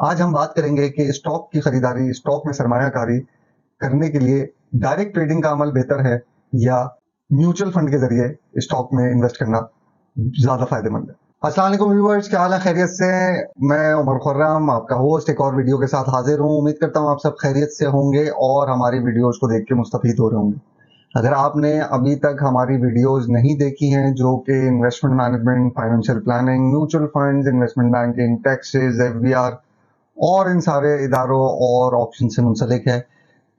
आज हम बात करेंगे कि स्टॉक की खरीदारी, स्टॉक में सरमायाकारी करने के लिए डायरेक्ट ट्रेडिंग का अमल बेहतर है या म्यूचुअल फंड के जरिए स्टॉक में इन्वेस्ट करना ज्यादा फायदेमंद है। अस्सलाम वालेकुम व्यूअर्स, क्या हाल है? खैरियत से? मैं उमर खुर्रम आपका होस्ट एक और वीडियो के साथ हाजिर हूँ। उम्मीद करता हूँ आप सब खैरियत से होंगे और हमारी वीडियोस को देख के मुस्तफीद हो रहे होंगे। अगर आपने अभी तक हमारी वीडियोस नहीं देखी हैं जो कि investment management, financial planning, mutual funds, investment banking, taxes, FBR और इन सारे इदारों और ऑप्शन से मुंसलिक है,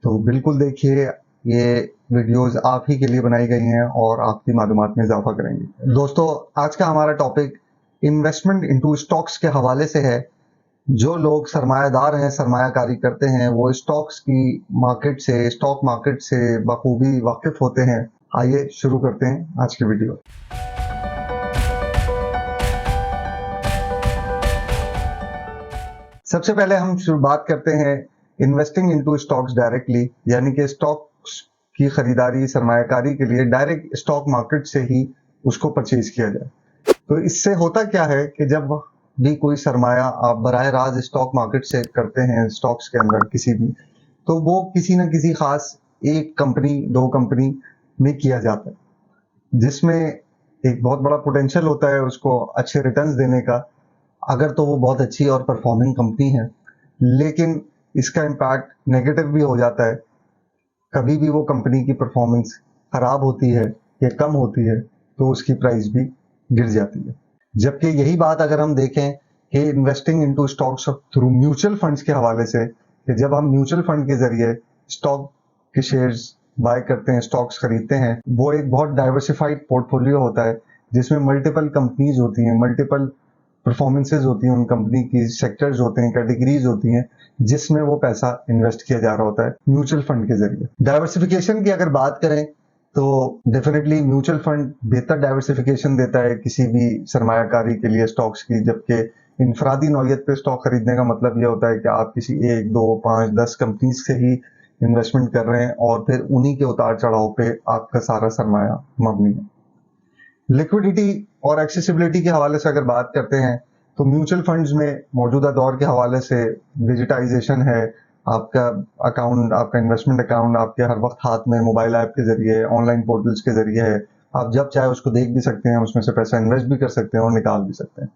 तो बिल्कुल देखिए। ये वीडियोस आप ही के लिए बनाई गई हैं और आपकी मालूमात में इजाफा करेंगी। दोस्तों, आज का हमारा टॉपिक इन्वेस्टमेंट इनटू स्टॉक्स के हवाले से है। जो लोग सरमायादार हैं, सरमायाकारी करते हैं, वो स्टॉक्स की मार्केट से, स्टॉक मार्केट से बखूबी वाकिफ होते हैं। आइए शुरू करते हैं आज की वीडियो। सबसे पहले हम शुरुआत करते हैं इन्वेस्टिंग इनटू स्टॉक्स डायरेक्टली, यानी कि स्टॉक्स की खरीदारी, सरमायाकारी के लिए डायरेक्ट स्टॉक मार्केट से ही उसको परचेज किया जाए। तो इससे होता क्या है कि जब भी कोई सरमाया आप बराह रास्त स्टॉक मार्केट से करते हैं, स्टॉक्स के अंदर किसी भी, तो वो किसी न किसी खास एक कंपनी, दो कंपनी में किया जाता है, जिसमें एक बहुत बड़ा पोटेंशियल होता है उसको अच्छे रिटर्न्स देने का, अगर तो वो बहुत अच्छी और परफॉर्मिंग कंपनी है। लेकिन इसका इम्पैक्ट नेगेटिव भी हो जाता है। कभी भी वो कंपनी की परफॉर्मेंस खराब होती है या कम होती है तो उसकी प्राइस भी गिर जाती है। जबकि यही बात अगर हम देखें कि investing into stocks through mutual funds के हवाले से, कि जब हम म्यूचुअल फंड के जरिए स्टॉक के शेयर्स बाय करते हैं, स्टॉक्स खरीदते हैं, वो एक बहुत डाइवर्सिफाइड पोर्टफोलियो होता है जिसमें मल्टीपल कंपनीज होती हैं, मल्टीपल परफॉर्मेंसेज होती हैं, उन कंपनी की सेक्टर्स होते हैं, कैटेगरीज होती हैं, जिसमें वो पैसा इन्वेस्ट किया जा रहा होता है म्यूचुअल फंड के जरिए। डाइवर्सिफिकेशन की अगर बात करें तो डेफिनेटली म्यूचुअल फंड बेहतर डाइवर्सिफिकेशन देता है किसी भी सरमायाकारी के लिए स्टॉक्स की, जबकि इनफरादी नौयत पे स्टॉक खरीदने का मतलब यह होता है कि आप किसी 1, 2, 5, 10 कंपनीज से ही इन्वेस्टमेंट कर रहे हैं और फिर उन्हीं के उतार चढ़ाव पे आपका सारा सरमाया मबनी है। लिक्विडिटी और एक्सेसिबिलिटी के हवाले से अगर बात करते हैं तो म्यूचुअल फंड्स में मौजूदा दौर के हवाले से डिजिटाइजेशन है। आपका अकाउंट, आपका इन्वेस्टमेंट अकाउंट आपके हर वक्त हाथ में मोबाइल ऐप के जरिए, ऑनलाइन पोर्टल्स के जरिए है। आप जब चाहे उसको देख भी सकते हैं, उसमें से पैसा इन्वेस्ट भी कर सकते हैं और निकाल भी सकते हैं।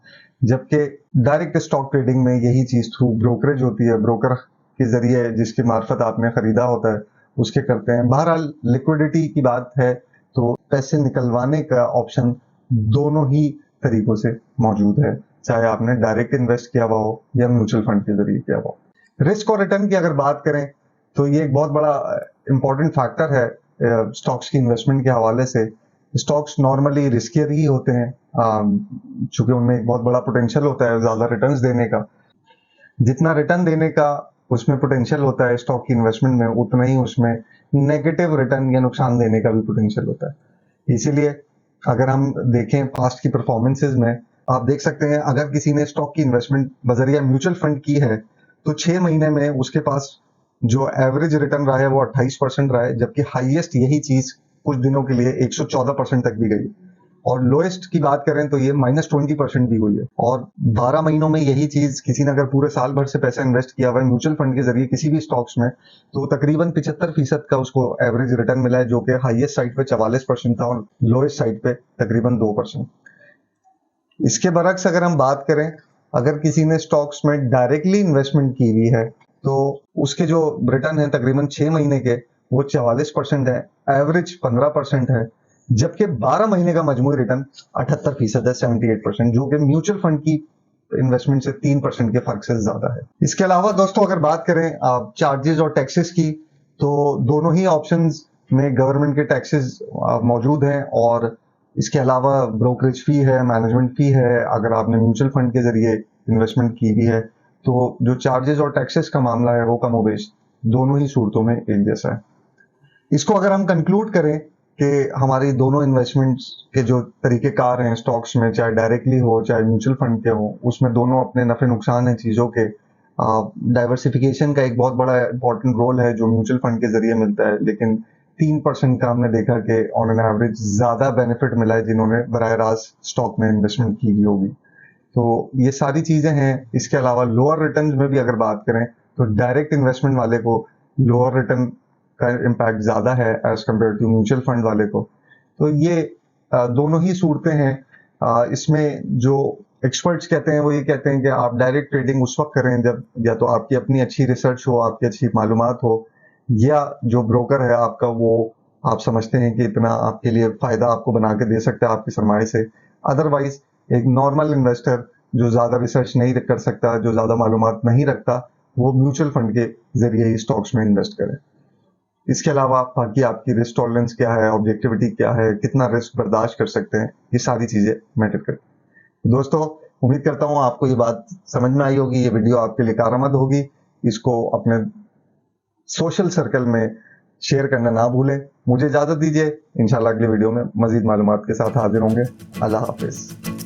जबकि डायरेक्ट स्टॉक ट्रेडिंग में यही चीज थ्रू ब्रोकरेज होती है, ब्रोकर के जरिए जिसकी मार्फत आपने खरीदा होता है उसके करते हैं। बहरहाल लिक्विडिटी की बात है तो पैसे निकलवाने का ऑप्शन दोनों ही तरीकों से मौजूद है, चाहे आपने डायरेक्ट इन्वेस्ट किया हुआ हो या म्यूचुअल फंड के जरिए किया हुआ हो। रिस्क और रिटर्न की अगर बात करें तो ये एक बहुत बड़ा इंपॉर्टेंट फैक्टर है स्टॉक्स की इन्वेस्टमेंट के हवाले से। स्टॉक्स नॉर्मली रिस्कियर ही होते हैं, चूंकि उनमें एक बहुत बड़ा पोटेंशियल होता है ज्यादा रिटर्न्स देने का। जितना रिटर्न देने का उसमें पोटेंशियल होता है स्टॉक की इन्वेस्टमेंट में, उतना ही उसमें नेगेटिव रिटर्न या नुकसान देने का भी पोटेंशियल होता है। इसीलिए अगर हम देखें पास्ट की परफॉर्मेंसेज में, आप देख सकते हैं अगर किसी ने स्टॉक की इन्वेस्टमेंट बजरिया म्यूचुअल फंड की है तो 6 महीने में उसके पास जो एवरेज रिटर्न रहा है वो 28% रहा है, जबकि हाईएस्ट यही चीज कुछ दिनों के लिए 114% तक भी गई। और लोएस्ट की बात करें तो ये -20% भी हुई है। और 12 महीनों में यही चीज किसी ने अगर पूरे साल भर से पैसा इन्वेस्ट किया हुआ है म्यूचुअल फंड के जरिए किसी भी स्टॉक्स में, तो तकरीबन 75% का उसको एवरेज रिटर्न मिला है, जो कि हाईएस्ट साइड पे 44% था और लोएस्ट साइड पे तकरीबन 2%। इसके बरक्स अगर हम बात करें, अगर किसी ने स्टॉक्स में डायरेक्टली इन्वेस्टमेंट की हुई है तो उसके जो रिटर्न है तकरीबन 6 महीने के वो 44% है, एवरेज 15% है, जबकि 12 महीने का मजमूई रिटर्न 78% है, 78%, जो कि म्यूचुअल फंड की इन्वेस्टमेंट से 3% के फर्क से ज्यादा है। इसके अलावा दोस्तों अगर बात करें चार्जेस और टैक्सेस की, तो दोनों ही ऑप्शंस में गवर्नमेंट के टैक्सेस मौजूद हैं और इसके अलावा ब्रोकरेज फी है, मैनेजमेंट फी है। अगर आपने म्यूचुअल फंड के जरिए इन्वेस्टमेंट की भी है तो जो चार्जेस और टैक्सेस का मामला है वो कमोबेश दोनों ही सूरतों में एक जैसा है। इसको अगर हम कंक्लूड करें कि हमारी दोनों इन्वेस्टमेंट्स के जो तरीकेकार हैं स्टॉक्स में, चाहे डायरेक्टली हो चाहे म्यूचुअल फंड के हो, उसमें दोनों अपने नफे नुकसान हैं चीजों के। डाइवर्सिफिकेशन का एक बहुत बड़ा इंपॉर्टेंट रोल है जो म्यूचुअल फंड के जरिए मिलता है, लेकिन 3% का हमने देखा कि ऑन एन एवरेज ज्यादा बेनिफिट मिला है जिन्होंने बराह रास्त स्टॉक में इन्वेस्टमेंट की हुई होगी। तो ये सारी चीजें हैं। इसके अलावा लोअर रिटर्न में भी अगर बात करें तो डायरेक्ट इन्वेस्टमेंट वाले को लोअर रिटर्न का इम्पैक्ट ज्यादा है as compare to mutual fund वाले को। तो ये दोनों ही सूरतें हैं। इसमें जो एक्सपर्ट्स कहते हैं वो ये कहते हैं कि आप डायरेक्ट ट्रेडिंग उस वक्त करें जब या तो आपकी अपनी अच्छी रिसर्च हो, आपकी अच्छी मालूमात हो, या जो ब्रोकर है आपका वो आप समझते हैं कि इतना आपके लिए फायदा आपको बना के दे सकता है आपके सरमाए से। अदरवाइज एक नॉर्मल इन्वेस्टर जो ज्यादा रिसर्च नहीं कर सकता, जो ज्यादा मालूमात नहीं रखता, वो म्यूचुअल फंड के जरिए ही स्टॉक्स में इन्वेस्ट करे। इसके अलावा बाकी आपकी रिस्क टॉलरेंस क्या है, ऑब्जेक्टिविटी क्या है, कितना रिस्क बर्दाश्त कर सकते हैं, ये सारी चीजें मैटर करती हैं। दोस्तों, उम्मीद करता हूं आपको ये बात समझ में आई होगी, ये वीडियो आपके लिए कारआमद होगी। इसको अपने सोशल सर्कल में शेयर करना ना भूलें। मुझे इजाजत दीजिए, इंशाल्लाह अगले वीडियो में मजीद मालूमात के साथ हाजिर होंगे। अल्लाह हाफिज।